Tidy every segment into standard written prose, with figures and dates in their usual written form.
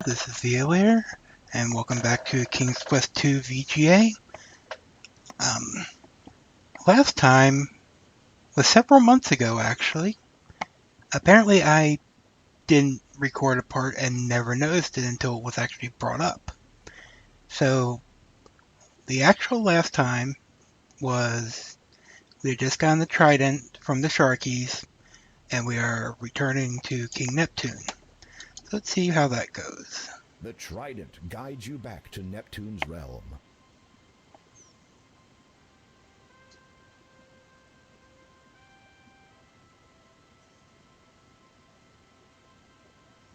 this is VGA, and welcome back to King's Quest 2 VGA. Last time was several months ago, actually. Apparently I didn't record a part and never noticed it until it was actually brought up. So, the actual last time was we had just gotten the trident from the Sharkies, and we are returning to King Neptune. So let's see how that goes. The trident guides you back to Neptunes Realm.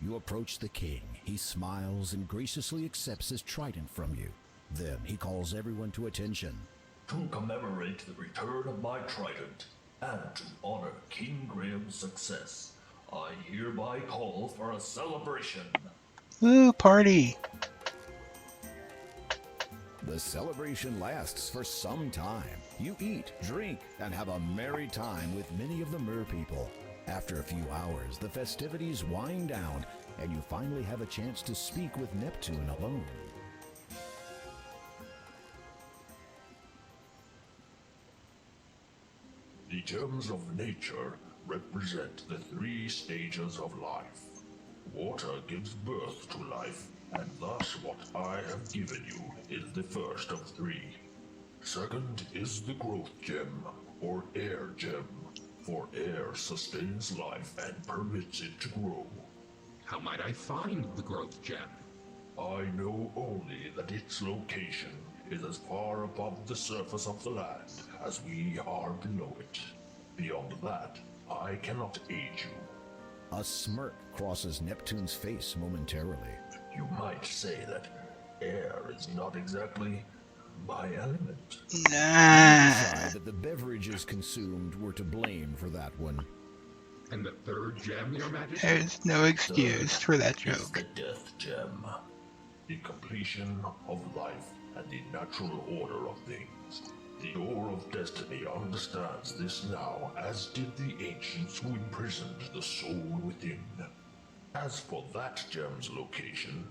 You approach the king. He smiles and graciously accepts his trident from you. Then he calls everyone to attention. To commemorate the return of my trident, and to honor King Graham's success, I hereby call for a celebration. Woo, party! The celebration lasts for some time. You eat, drink, and have a merry time with many of the mer people. After a few hours, the festivities wind down, and you finally have a chance to speak with Neptune alone. The gems of nature represent the three stages of life. Water gives birth to life, and thus what I have given you is the first of three. Second is the growth gem, or air gem, for air sustains life and permits it to grow. How might I find the growth gem? I know only that its location is as far above the surface of the land as we are below it. Beyond that, I cannot aid you. A smirk crosses Neptune's face momentarily. You might say that air is not exactly my element. Nah. Decide that the beverages consumed were to blame for that one. And the third gem, Your Majesty? There's no excuse for that Is joke. the death gem, the completion of life and the natural order of things. The Door of Destiny understands this now, as did the ancients who imprisoned the soul within. As for that gem's location,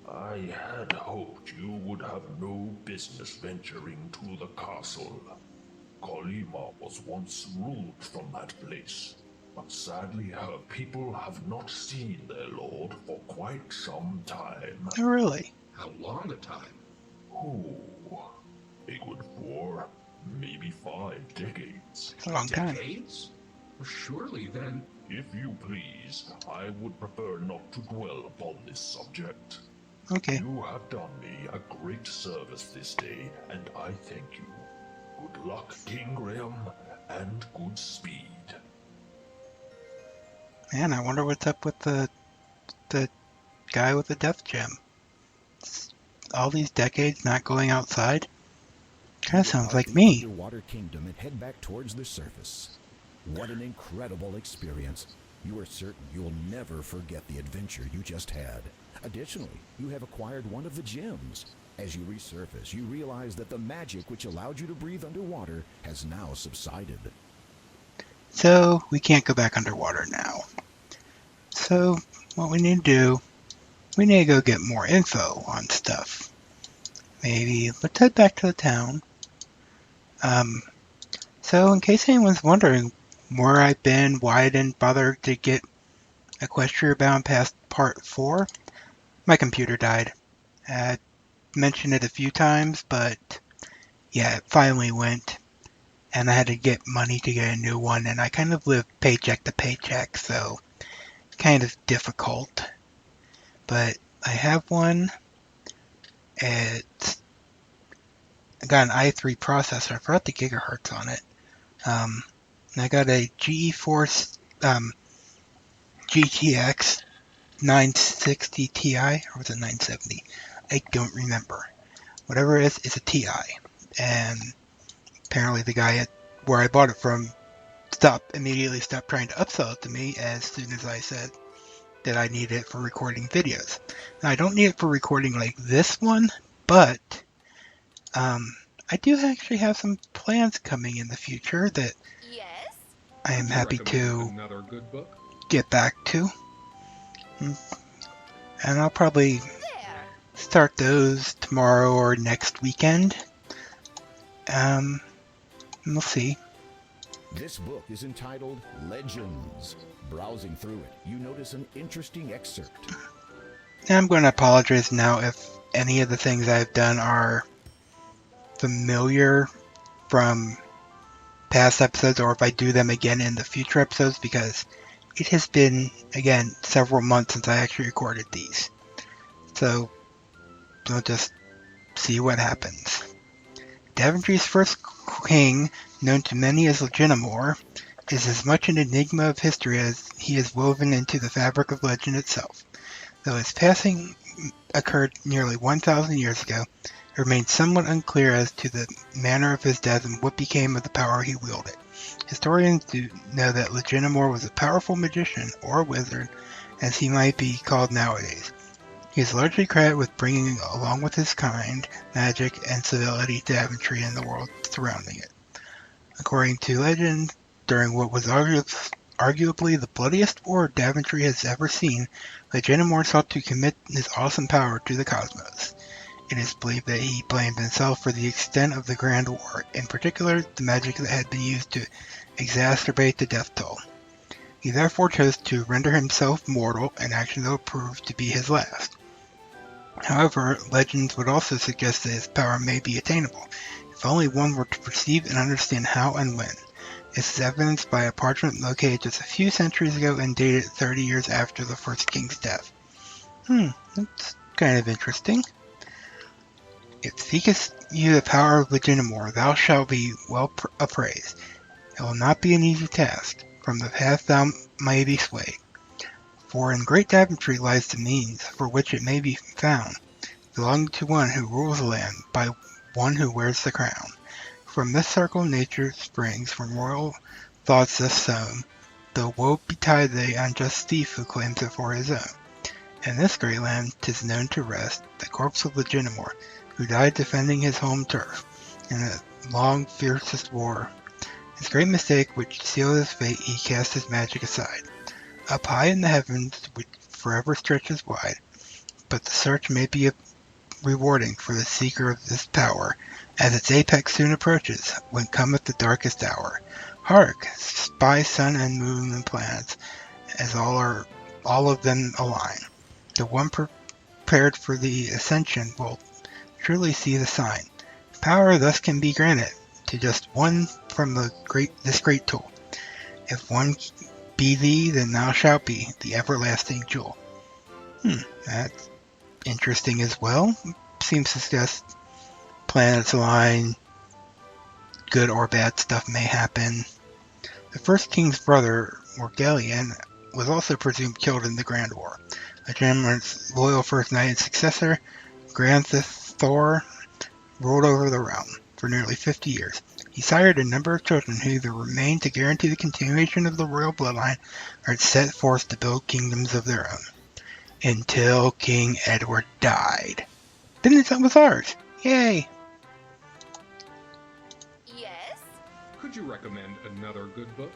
I had hoped you would have no business venturing to the castle. Kolima was once ruled from that place, but sadly her people have not seen their lord for quite some time. Oh, really? How long a time? Oh, a good 4, maybe 5 decades. It's a long time. Decades? Well, surely then... If you please, I would prefer not to dwell upon this subject. Okay. You have done me a great service this day, and I thank you. Good luck, King Graham, and good speed. Man, I wonder what's up with the guy with the death gem. All these decades not going outside? Kinda sounds like me. Underwater kingdom and head back towards the surface. What an incredible experience. You are certain you'll never forget the adventure you just had. Additionally, you have acquired one of the gems. As you resurface, you realize that the magic which allowed you to breathe underwater has now subsided. So, we can't go back underwater now. So, what we need to do, we need to go get more info on stuff. Maybe, let's head back to the town. So in case anyone's wondering where I've been, why I didn't bother to get Equestria Bound past part 4, my computer died. I mentioned it a few times, but yeah, it finally went. And I had to get money to get a new one, and I kind of live paycheck to paycheck, so kind of difficult. But I have one. I got an i3 processor. I forgot the gigahertz on it. And I got a GeForce GTX 960 Ti, or was it 970? I don't remember. Whatever it is, it's a Ti. And apparently the guy where I bought it from immediately stopped trying to upsell it to me as soon as I said that I need it for recording videos. Now, I don't need it for recording like this one, but I do actually have some plans coming in the future that I am happy to Another good book? get back to. and I'll probably start those tomorrow or next weekend. We'll see. This book is entitled Legends. Browsing through it, you notice an interesting excerpt. And I'm going to apologize now if any of the things I've done are familiar from past episodes, or if I do them again in the future episodes, because it has been, again, several months since I actually recorded these. So, we'll just see what happens. Daventry's first king, known to many as Legitimor, is as much an enigma of history as he is woven into the fabric of legend itself. Though his passing occurred nearly 1,000 years ago, it remains somewhat unclear as to the manner of his death and what became of the power he wielded. Historians do know that Legitimor was a powerful magician, or wizard, as he might be called nowadays. He is largely credited with bringing, along with his kind, magic and civility to Daventry and the world surrounding it. According to legend, during what was arguably the bloodiest war Daventry has ever seen, Legitimor sought to commit his awesome power to the cosmos. It is believed that he blamed himself for the extent of the Grand War, in particular the magic that had been used to exacerbate the death toll. He therefore chose to render himself mortal, an action that would prove to be his last. However, legends would also suggest that his power may be attainable, if only one were to perceive and understand how and when. This is evidenced by a parchment located just a few centuries ago and dated 30 years after the first king's death. That's kind of interesting. If seekest you the power of Legitimor, thou shalt be well appraised. It will not be an easy task. From the path thou may be swayed. For in great Daventry lies the means for which it may be found, belonging to one who rules the land, by one who wears the crown. From this circle nature springs, from royal thoughts thus sown, though woe betide the unjust thief who claims it for his own. In this great land 'tis known to rest the corpse of Legitimor, who died defending his home turf in a long fiercest war. His great mistake which sealed his fate, he cast his magic aside. Up high in the heavens, which forever stretches wide, but the search may be rewarding for the seeker of this power, as its apex soon approaches, when cometh the darkest hour. Hark! Spy sun and moon and planets, as all of them align. The one prepared for the ascension will surely see the sign. Power thus can be granted to just one from this great tool. If one be thee, then thou shalt be the everlasting jewel. That's interesting as well. Seems to suggest planets align, good or bad stuff may happen. The first king's brother, Morgelian, was also presumed killed in the Grand War. Legitimer's loyal first knight and successor, Granthith Thor, ruled over the realm for nearly 50 years. He sired a number of children who either remained to guarantee the continuation of the royal bloodline or had set forth to build kingdoms of their own. Until King Edward died. Then it's was ours. Yay! Yes? Could you recommend another good book?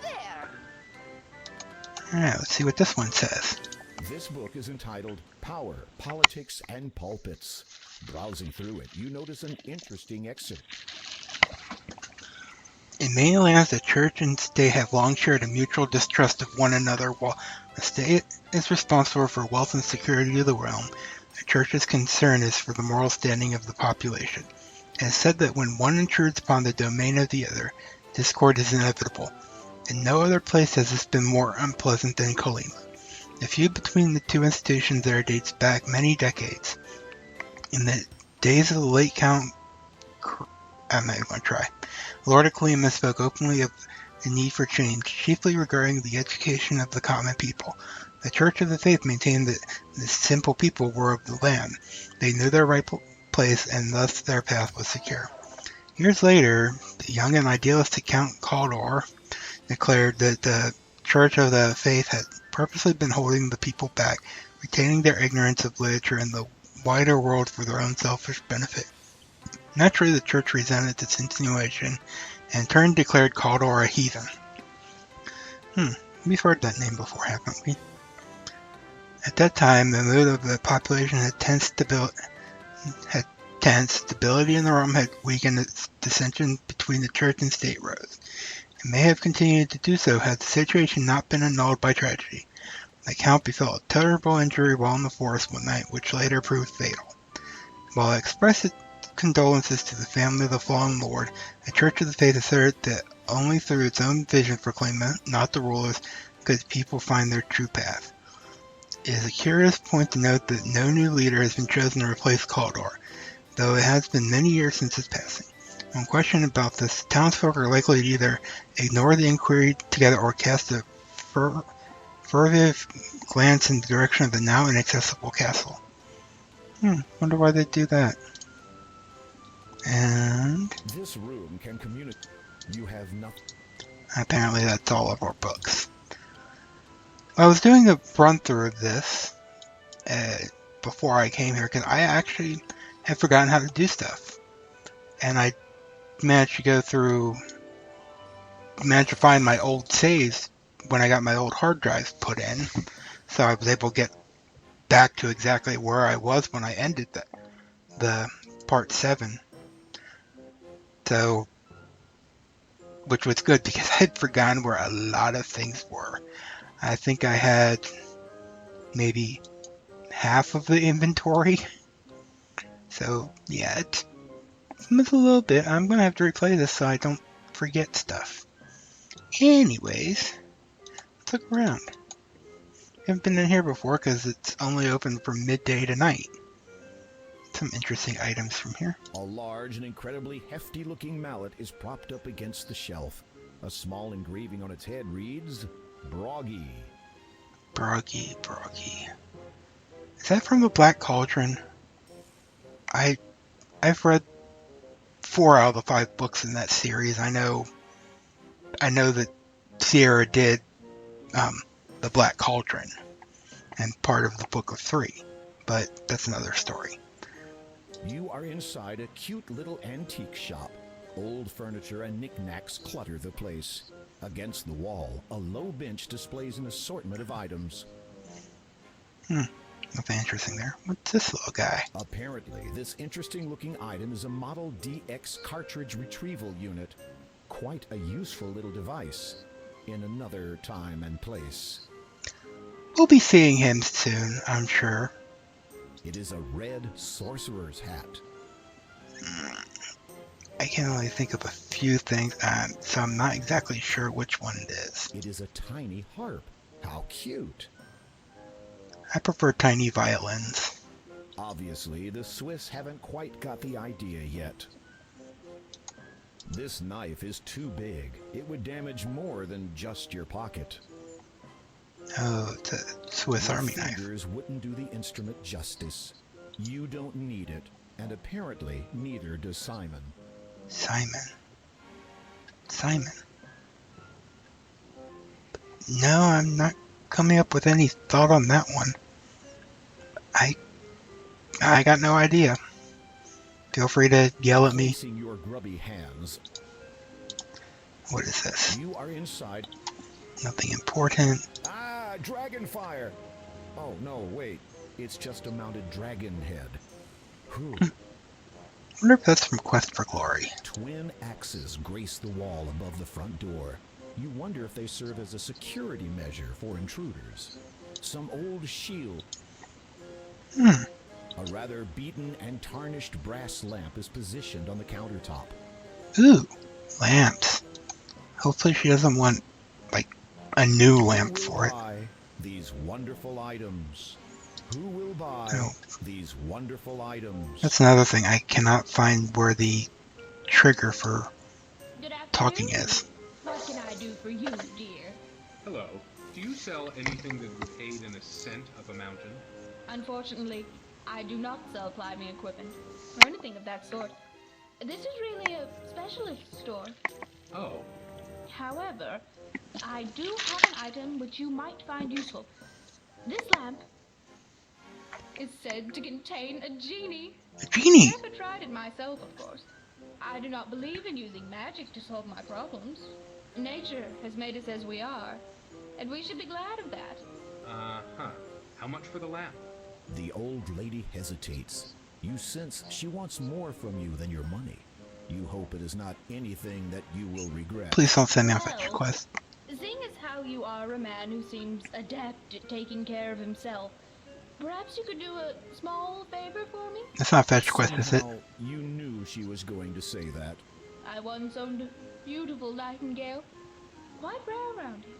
There. Alright, let's see what this one says. This book is entitled Power, Politics, and Pulpits. Browsing through it, you notice an interesting excerpt. In many lands, the church and state have long shared a mutual distrust of one another. While the state is responsible for wealth and security of the realm, the church's concern is for the moral standing of the population. It is said that when one intrudes upon the domain of the other, discord is inevitable. In no other place has this been more unpleasant than Colima. The feud between the two institutions there dates back many decades. In the days of the late Count... I'm not even going to try. Lord of Colima spoke openly of the need for change, chiefly regarding the education of the common people. The Church of the Faith maintained that the simple people were of the land. They knew their right place, and thus their path was secure. Years later, the young and idealistic Count Caldor declared that the Church of the Faith had purposely been holding the people back, retaining their ignorance of literature and the wider world for their own selfish benefit. Naturally, the church resented this insinuation and in turn declared Caldor a heathen. We've heard that name before, haven't we? At that time, the mood of the population had tense stability in the realm had weakened its dissension between the church and state rose. It may have continued to do so had the situation not been annulled by tragedy. The Count befell a terrible injury while in the forest one night, which later proved fatal. While it expressed its condolences to the family of the fallen lord, the Church of the Faith asserted that only through its own vision for claimant, not the rulers, could people find their true path. It is a curious point to note that no new leader has been chosen to replace Caldor, though it has been many years since his passing. When questioned about this, townsfolk are likely to either ignore the inquiry together or cast a furtive glance in the direction of the now inaccessible castle. Wonder why they do that. And This room can communicate. You have nothing. apparently that's all of our books. I was doing a run through of this before I came here because I actually had forgotten how to do stuff. And I managed to find my old saves when I got my old hard drives put in. So I was able to get back to exactly where I was when I ended the part 7. So, which was good because I had forgotten where a lot of things were. I think I had maybe half of the inventory. So yeah, it's a little bit. I'm gonna have to replay this so I don't forget stuff. Anyways, let's look around. Haven't been in here before because it's only open from midday to night. Some interesting items from here. A large and incredibly hefty-looking mallet is propped up against the shelf. A small engraving on its head reads, Broggy. Broggy. Is that from the Black Cauldron? I've read 4 out of the 5 books in that series. I know that Sierra did the Black Cauldron and part of the Book of 3, but that's another story. You are inside a cute little antique shop. Old furniture and knickknacks clutter the place. Against the wall, a low bench displays an assortment of items. Nothing interesting there. What's this little guy? Apparently, this interesting-looking item is a Model DX cartridge retrieval unit. Quite a useful little device. In another time and place. We'll be seeing him soon, I'm sure. It is a red sorcerer's hat. I can only think of a few things, so I'm not exactly sure which one it is. It is a tiny harp. How cute. I prefer tiny violins. Obviously, the Swiss haven't quite got the idea yet. This knife is too big. It would damage more than just your pocket. Oh, it's a Swiss Army knife. Fingers wouldn't do the instrument justice. You don't need it, and apparently neither does Simon. Simon. No, I'm not coming up with any thought on that one. I got no idea. Feel free to yell at me. Placing your grubby hands. What is this? You are inside. Nothing important. Ah, dragon fire! Oh, no, wait. It's just a mounted dragon head. Whew. I wonder if that's from Quest for Glory. Twin axes grace the wall above the front door. You wonder if they serve as a security measure for intruders. Some old shield. A rather beaten and tarnished brass lamp is positioned on the countertop. Ooh, lamps. Hopefully she doesn't want, like, a new lamp for it. Buy these wonderful items. Who will buy these wonderful items? That's another thing. I cannot find where the trigger for Good afternoon. talking is. What can I do for you, dear? Hello. Do you sell anything that would aid in ascent of a mountain? Unfortunately, I do not sell climbing equipment or anything of that sort. This is really a specialist store. Oh, However, I do have an item which you might find useful. This lamp is said to contain a genie. A genie! Never tried it myself, of course. I do not believe in using magic to solve my problems. Nature has made us as we are. and we should be glad of that. Huh. How much for the lamp? The old lady hesitates. You sense she wants more from you than your money. You hope it is not anything that you will regret. Please don't send me on fetch Well, quest. seeing as how you are a man who seems adept at taking care of himself, perhaps you could do a small favor for me? It's not fetch quest, is it? Somehow, you knew she was going to say that. I once owned a beautiful nightingale, quite rare around here.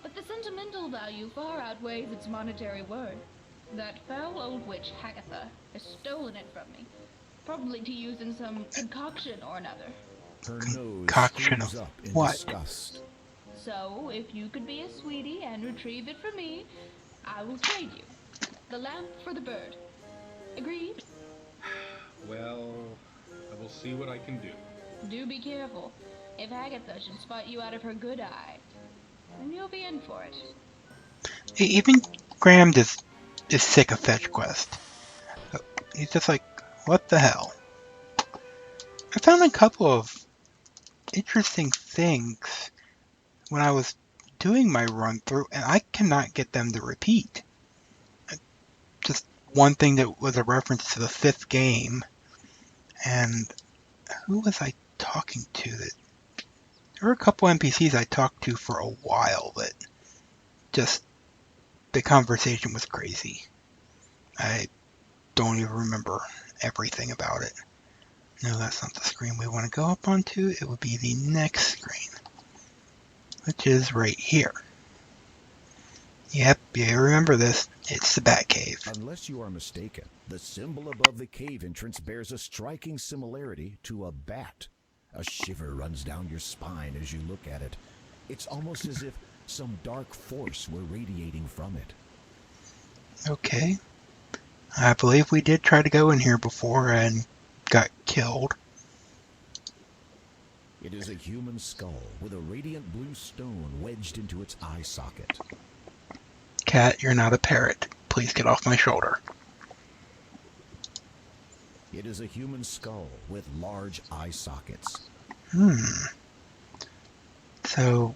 But the sentimental value far outweighs its monetary worth. That foul old witch Hagatha has stolen it from me, probably to use in some concoction or another. Her nose Concoction screws of up in what? disgust. So, if you could be a sweetie and retrieve it for me, I will trade you. The lamp for the bird. Agreed? Well, I will see what I can do. Do be careful. If Hagatha should spot you out of her good eye, then you'll be in for it. Even Graham is sick of fetch quest. He's just like, what the hell? I found a couple of interesting things when I was doing my run through, and I cannot get them to repeat. Just one thing that was a reference to the 5th game, and who was I talking to? That there were a couple NPCs I talked to for a while that just the conversation was crazy. I don't even remember everything about it. No, that's not the screen we want to go up onto. It would be the next screen, which is right here. Yep, you remember this. It's the Batcave. Unless you are mistaken, the symbol above the cave entrance bears a striking similarity to a bat. A shiver runs down your spine as you look at it. It's almost as if some dark force were radiating from it. Okay. I believe we did try to go in here before and got killed. It is a human skull with a radiant blue stone wedged into its eye socket. Cat, you're not a parrot. Please get off my shoulder. It is a human skull with large eye sockets. So,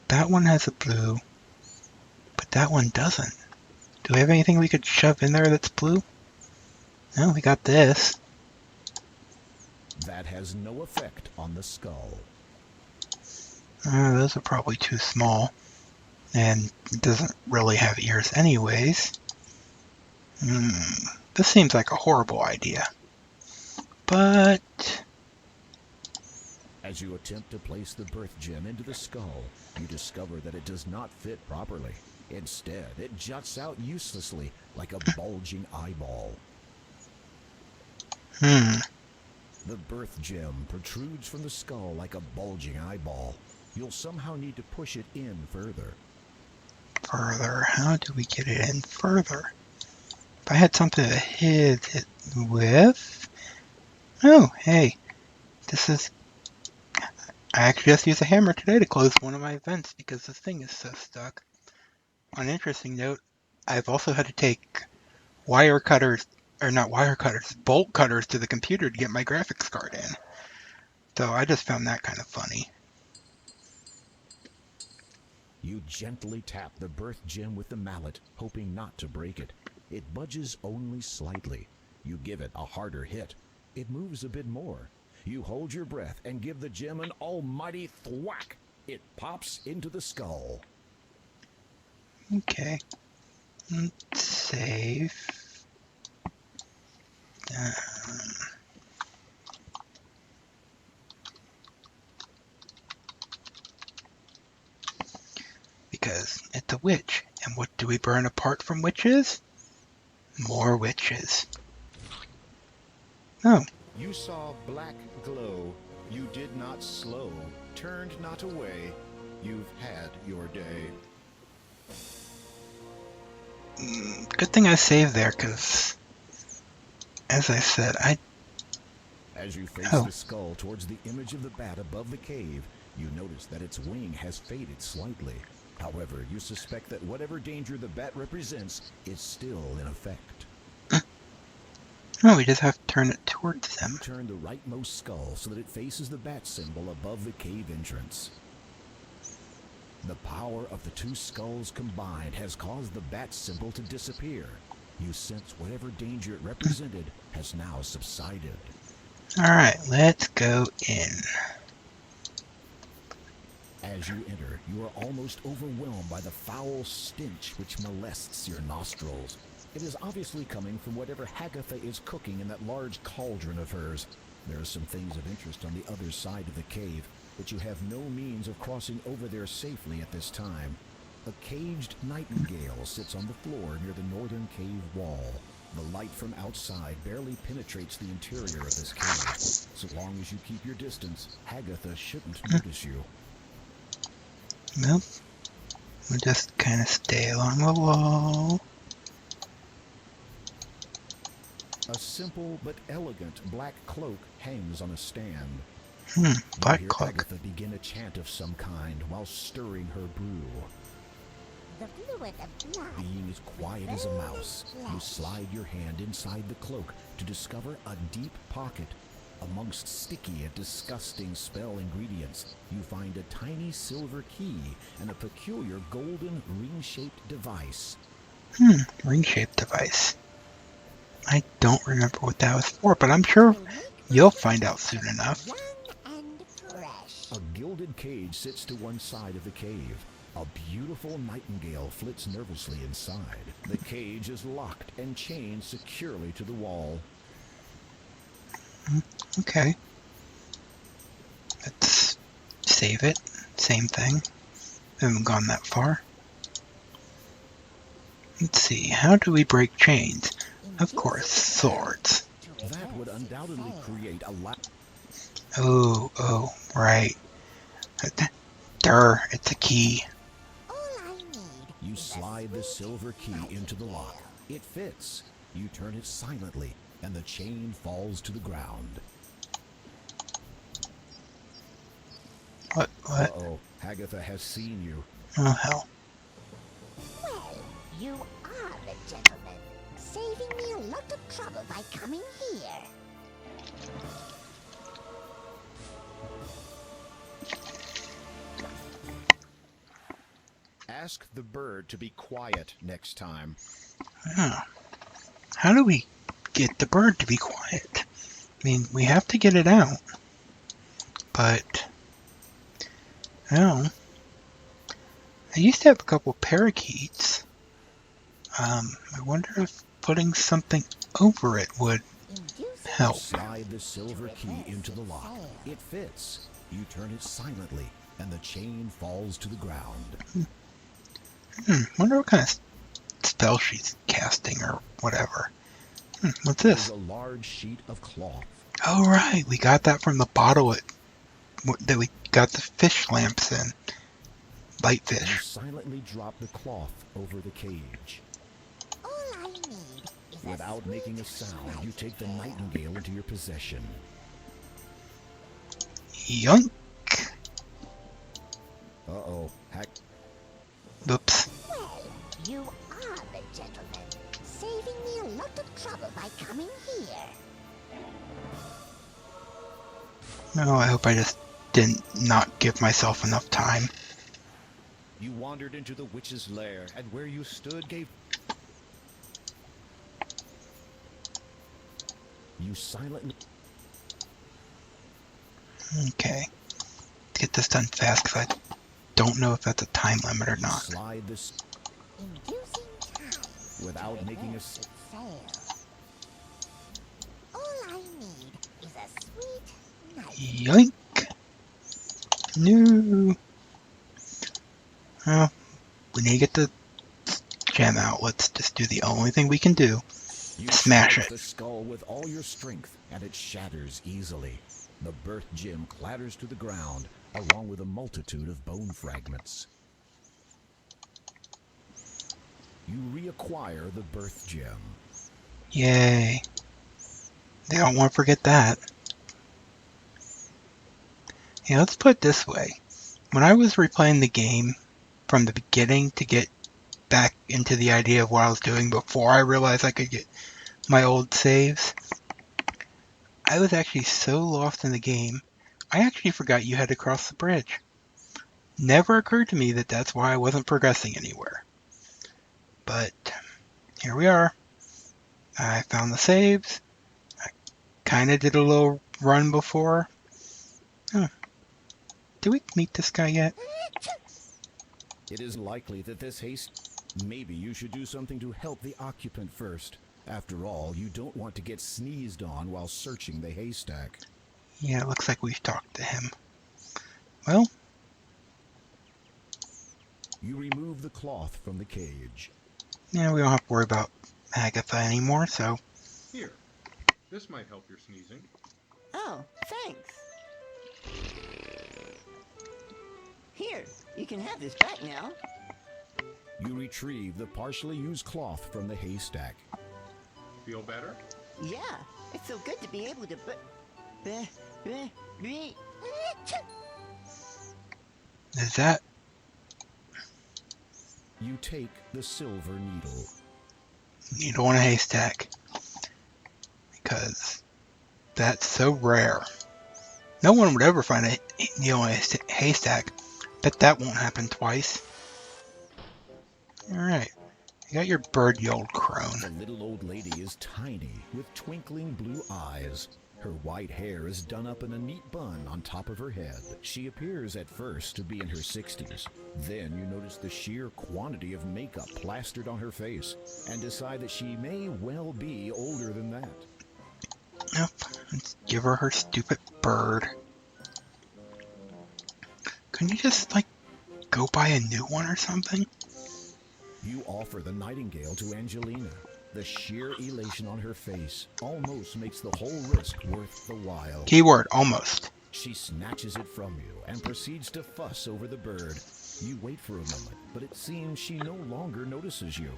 that one has a blue, but that one doesn't. Do we have anything we could shove in there that's blue? No, we got this. That has no effect on the skull. Those are probably too small, and it doesn't really have ears anyways. This seems like a horrible idea. But As you attempt to place the birth gem into the skull, you discover that it does not fit properly. Instead, it juts out uselessly like a bulging eyeball. The birth gem protrudes from the skull like a bulging eyeball. You'll somehow need to push it in further. Further, how do we get it in further? If I had something to hit it with... Oh, hey, this is... I actually just used a hammer today to close one of my vents because this thing is so stuck. On an interesting note, I've also had to take bolt cutters to the computer to get my graphics card in. So I just found that kind of funny. You gently tap the birth gem with the mallet, hoping not to break it. It budges only slightly. You give it a harder hit. It moves a bit more. You hold your breath and give the gem an almighty thwack. It pops into the skull. Okay. Let's save. Because it's a witch. And what do we burn apart from witches? More witches. Oh. You saw black glow. You did not slow. Turned not away. You've had your day. Good thing I saved there, because, as I said, As you face the skull towards the image of the bat above the cave, you notice that its wing has faded slightly. However, you suspect that whatever danger the bat represents is still in effect. Oh, we just have to turn it towards them. You turn the rightmost skull so that it faces the bat symbol above the cave entrance. The power of the two skulls combined has caused the bat symbol to disappear. You sense whatever danger it represented has now subsided. Alright, let's go in. As you enter, you are almost overwhelmed by the foul stench which molests your nostrils. It is obviously coming from whatever Hagatha is cooking in that large cauldron of hers. There are some things of interest on the other side of the cave, but you have no means of crossing over there safely at this time. A caged nightingale sits on the floor near the northern cave wall. The light from outside barely penetrates the interior of this cave. So long as you keep your distance, Hagatha shouldn't notice you. Nope. We'll just kind of stay along the wall. A simple but elegant black cloak hangs on a stand. Black you hear cloak. Agatha begin a chant of some kind while stirring her brew. The fluid of blood. Being as quiet as a mouse, you slide your hand inside the cloak to discover a deep pocket. Amongst sticky and disgusting spell ingredients, you find a tiny silver key and a peculiar golden ring-shaped device. Ring-shaped device. I don't remember what that was for, but I'm sure you'll find out soon enough. Young and fresh. A gilded cage sits to one side of the cave. A beautiful nightingale flits nervously inside. The cage is locked and chained securely to the wall. Okay. Let's save it. Same thing. Haven't gone that far. Let's see. How do we break chains? Of course, swords. That would undoubtedly create a Oh, right. Durr, it's a key. All I need. You slide the silver key into the lock. It fits. You turn it silently, and the chain falls to the ground. What? Uh-oh, Hagatha has seen you. Oh, hell. Well, you are the gentleman, saving me a lot of trouble by coming here. Ask the bird to be quiet next time. Oh. How do we get the bird to be quiet? I mean, we have to get it out. But, I used to have a couple parakeets. I wonder if putting something over it would help. Slide the silver key into the lock. It fits. You turn it silently, and the chain falls to the ground. Wonder what kind of spell she's casting or whatever. What's There's this? a large sheet of cloth. Oh, right. We got that from the bottle that we got the fish lamps in. Light You fish. silently drop the cloth over the cage. All I need is Without making a sound, you take the nightingale into your possession. Yoink. Uh-oh, Oops. well, you are the gentleman, saving me a lot of trouble by coming here. No, I hope I just didn't not give myself enough time. You wandered into the witch's lair, and where you stood gave... You silently... Okay. Let's get this done fast because I don't know if that's a time limit or not. Slide this Inducing time. without making a... It fails. All I need is a sweet night. Yoink. No. Well, we need to get the gem out. Let's just do the only thing we can do. You Smash strike it. the skull with all your strength, and it shatters easily. The birth gem clatters to the ground, along with a multitude of bone fragments. You reacquire the birth gem. Yay. They don't want to forget that. Yeah, let's put it this way. When I was replaying the game from the beginning to get back into the idea of what I was doing before I realized I could get my old saves, I was actually so lost in the game, I actually forgot you had to cross the bridge. Never occurred to me that that's why I wasn't progressing anywhere. But here we are. I found the saves. I kind of did a little run before. Huh. Did we meet this guy yet? It is likely that this haste... Maybe you should do something to help the occupant first. After all, you don't want to get sneezed on while searching the haystack. Yeah, it looks like we've talked to him. Well, You remove the cloth from the cage. yeah, we don't have to worry about Agatha anymore, so... Here, this might help your sneezing. Oh, thanks. Here, you can have this back now. You retrieve the partially used cloth from the haystack. Feel better? Yeah, it's so good to be able to Is that... You take the silver needle. You don't want a haystack. Because that's so rare. No one would ever find a needle in a haystack. Bet that won't happen twice. Alright. You got your bird, you old crone. The little old lady is tiny, with twinkling blue eyes. Her white hair is done up in a neat bun on top of her head. She appears at first to be in her 60s. Then you notice the sheer quantity of makeup plastered on her face, and decide that she may well be older than that. Nope. Let's give her stupid bird. Couldn't you just, like, go buy a new one or something? You offer the nightingale to Angelina. The sheer elation on her face almost makes the whole risk worth the while. Keyword, almost. She snatches it from you and proceeds to fuss over the bird. You wait for a moment, but it seems she no longer notices you.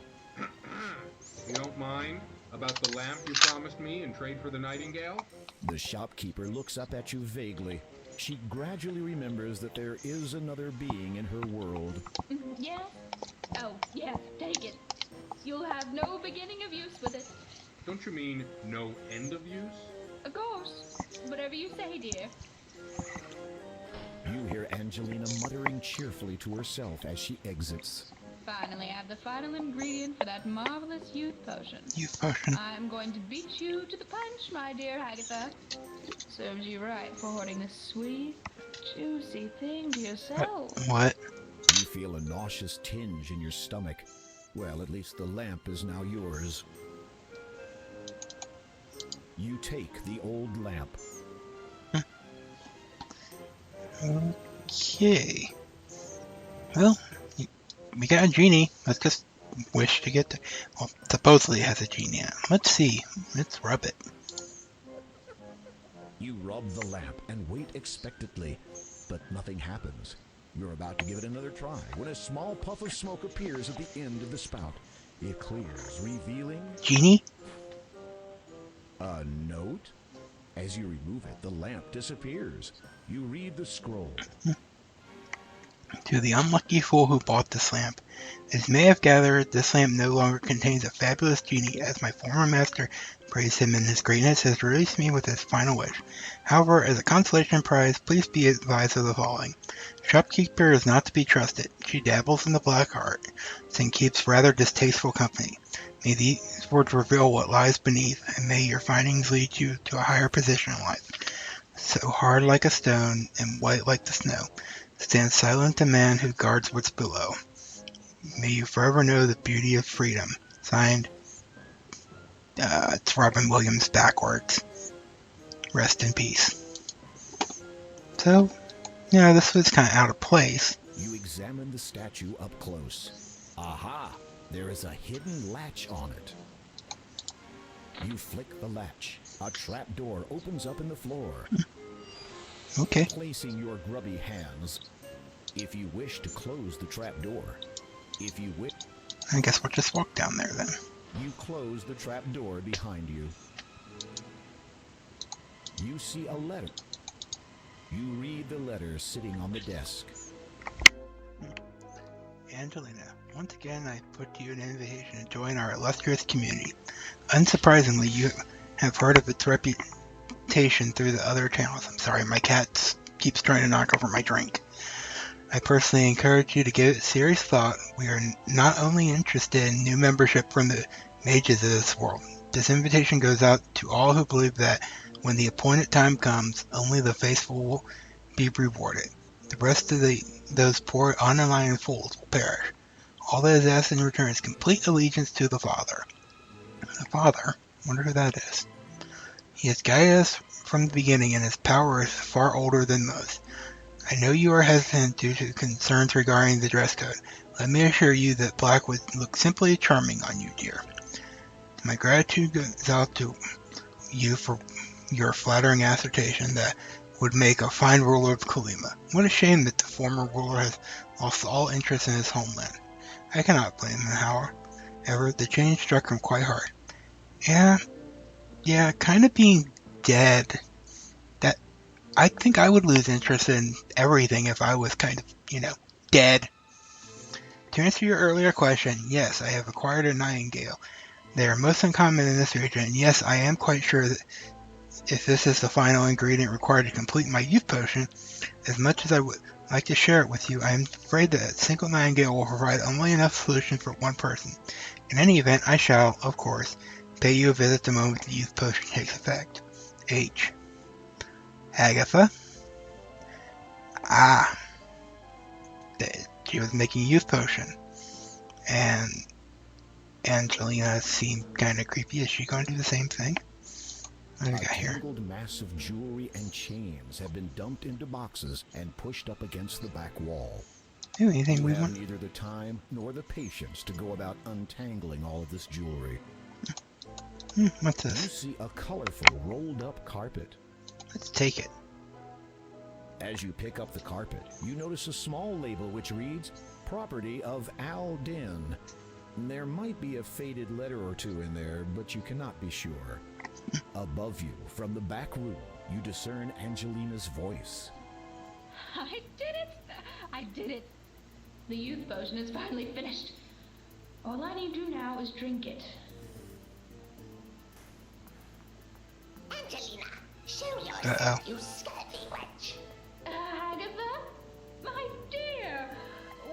You don't mind about the lamp you promised me in trade for the nightingale? The shopkeeper looks up at you vaguely. She gradually remembers that there is another being in her world. Yeah? Oh, yeah, take it. You'll have no beginning of use with it. Don't you mean no end of use? Of course. Whatever you say, dear. You hear Angelina muttering cheerfully to herself as she exits. Finally, I have the final ingredient for that marvelous youth potion. Youth potion. I'm going to beat you to the punch, my dear Agatha. Serves you right for hoarding this sweet, juicy thing to yourself. What? You feel a nauseous tinge in your stomach. Well, at least the lamp is now yours. You take the old lamp. Okay. Well, we got a genie. Let's just wish to get the... Well, supposedly it has a genie in it. Let's see. Let's rub it. You rub the lamp and wait expectantly, but nothing happens. You're about to give it another try when a small puff of smoke appears at the end of the spout. It clears, revealing Genie? a note. As you remove it, the lamp disappears. You read the scroll. To the unlucky fool who bought this lamp. As you may have gathered, this lamp no longer contains a fabulous genie, as my former master praised him in his greatness has released me with his final wish. However, as a consolation prize, please be advised of the following. Shopkeeper is not to be trusted. She dabbles in the black art, and keeps rather distasteful company. May these words reveal what lies beneath, and may your findings lead you to a higher position in life. So hard like a stone, and white like the snow, stands silent the man who guards what's below. May you forever know the beauty of freedom. Signed, it's Robin Williams backwards. Rest in peace. So, yeah, this was kind of out of place. You examine the statue up close. Aha! There is a hidden latch on it. You flick the latch. A trap door opens up in the floor. Okay. Placing your grubby hands. If you wish to close the trap door. If you wish... I guess we'll just walk down there then. You close the trap door behind you. You see a letter. You read the letter sitting on the desk. Angelina, once again I put to you an invitation to join our illustrious community. Unsurprisingly, you have heard of its reputation through the other channels. I'm sorry, my cat keeps trying to knock over my drink. I personally encourage you to give it serious thought. We are not only interested in new membership from the mages of this world. This invitation goes out to all who believe that when the appointed time comes, only the faithful will be rewarded. The rest of those poor unenlightened fools will perish. All that is asked in return is complete allegiance to the Father. The Father? Wonder who that is. He has guided us from the beginning, and his power is far older than most. I know you are hesitant due to concerns regarding the dress code. Let me assure you that black would look simply charming on you, dear. My gratitude goes out to you for your flattering assertion that would make a fine ruler of Kalima. What a shame that the former ruler has lost all interest in his homeland. I cannot blame him, however. The change struck him quite hard. Yeah, kind of being dead. That I think I would lose interest in everything if I was kind of, dead. To answer your earlier question, yes, I have acquired a nightingale. They are most uncommon in this region, and yes, I am quite sure that if this is the final ingredient required to complete my youth potion, as much as I would like to share it with you, I am afraid that a single nightingale will provide only enough solution for one person. In any event, I shall, of course, pay you a visit the moment the youth potion takes effect. H. Agatha? Ah, she was making a youth potion. And Angelina seemed kind of creepy. Is she going to do the same thing? What do we got here? A tangled mass of jewelry and chains have been dumped into boxes and pushed up against the back wall. Anything You we have want? neither the time nor the patience to go about untangling all of this jewelry. What's You this? see a colorful rolled-up carpet. Let's take it. As you pick up the carpet, you notice a small label which reads, "Property of Al Din." There might be a faded letter or two in there, but you cannot be sure. Above you, from the back room, you discern Angelina's voice. I did it! I did it! The youth potion is finally finished. All I need to do now is drink it. Angelina, show Uh-oh. yourself, you scurvy wench. Agatha? My dear!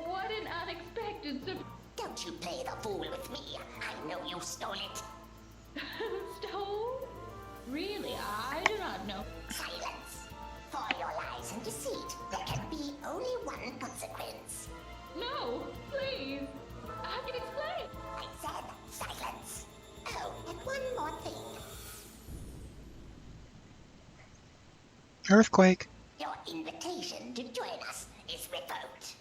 What an unexpected surprise! Don't you play the fool with me. I know you stole it. Stole? Really, I do not know. Silence. For your lies and deceit, there can be only one consequence. No, please. I can explain. I said silence. Oh, and one more thing. Earthquake. Your invitation to join us is revoked.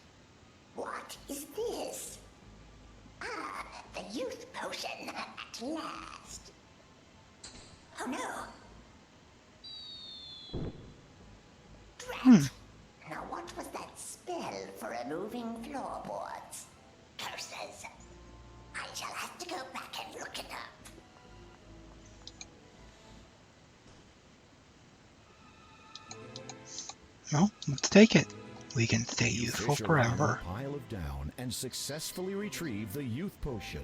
What is this? Ah, the youth potion at last. Oh no. Drat. Now what was that spell for removing floorboards? Curses. I shall have to go back and look it up. Well, let's take it. We can stay You youthful fish around forever. the pile of down and successfully retrieve the youth potion.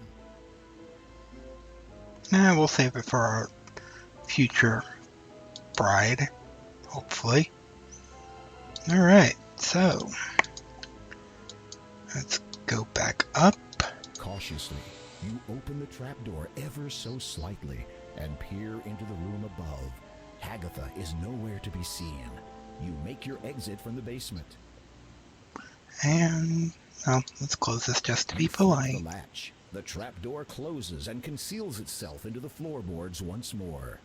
Nah, we'll save it for our future bride, hopefully. Alright, so let's go back up. Cautiously, you open the trapdoor ever so slightly and peer into the room above. Agatha is nowhere to be seen. You make your exit from the basement. And, well, let's close this just to be You flip polite. the latch. The trapdoor closes and conceals itself into the floorboards once more.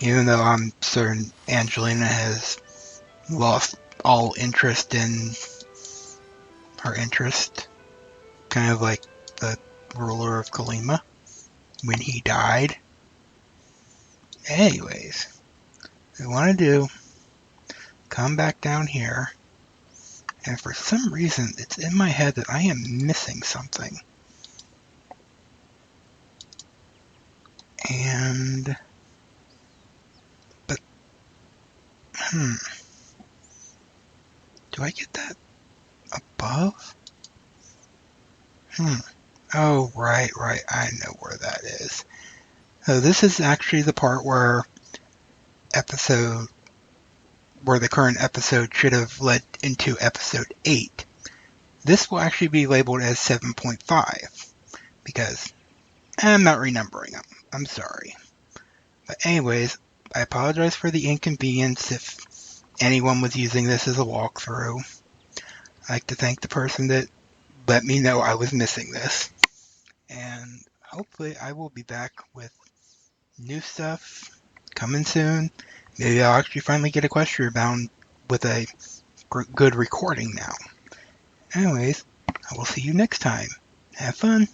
Even though I'm certain Angelina has lost all interest in her interest, kind of like the ruler of Kalima when he died. Anyways, what I want to do, come back down here, and for some reason it's in my head that I am missing something. And, but, do I get that above? Oh, right, I know where that is. So this is actually the part where episode where the current episode should have led into episode 8. This will actually be labeled as 7.5 because I'm not renumbeering them. I'm sorry. But anyways, I apologize for the inconvenience if anyone was using this as a walkthrough. I'd like to thank the person that let me know I was missing this. And hopefully I will be back with new stuff coming soon. Maybe I'll actually finally get Equestria bound with a good recording now. Anyways, I will see you next time. Have fun.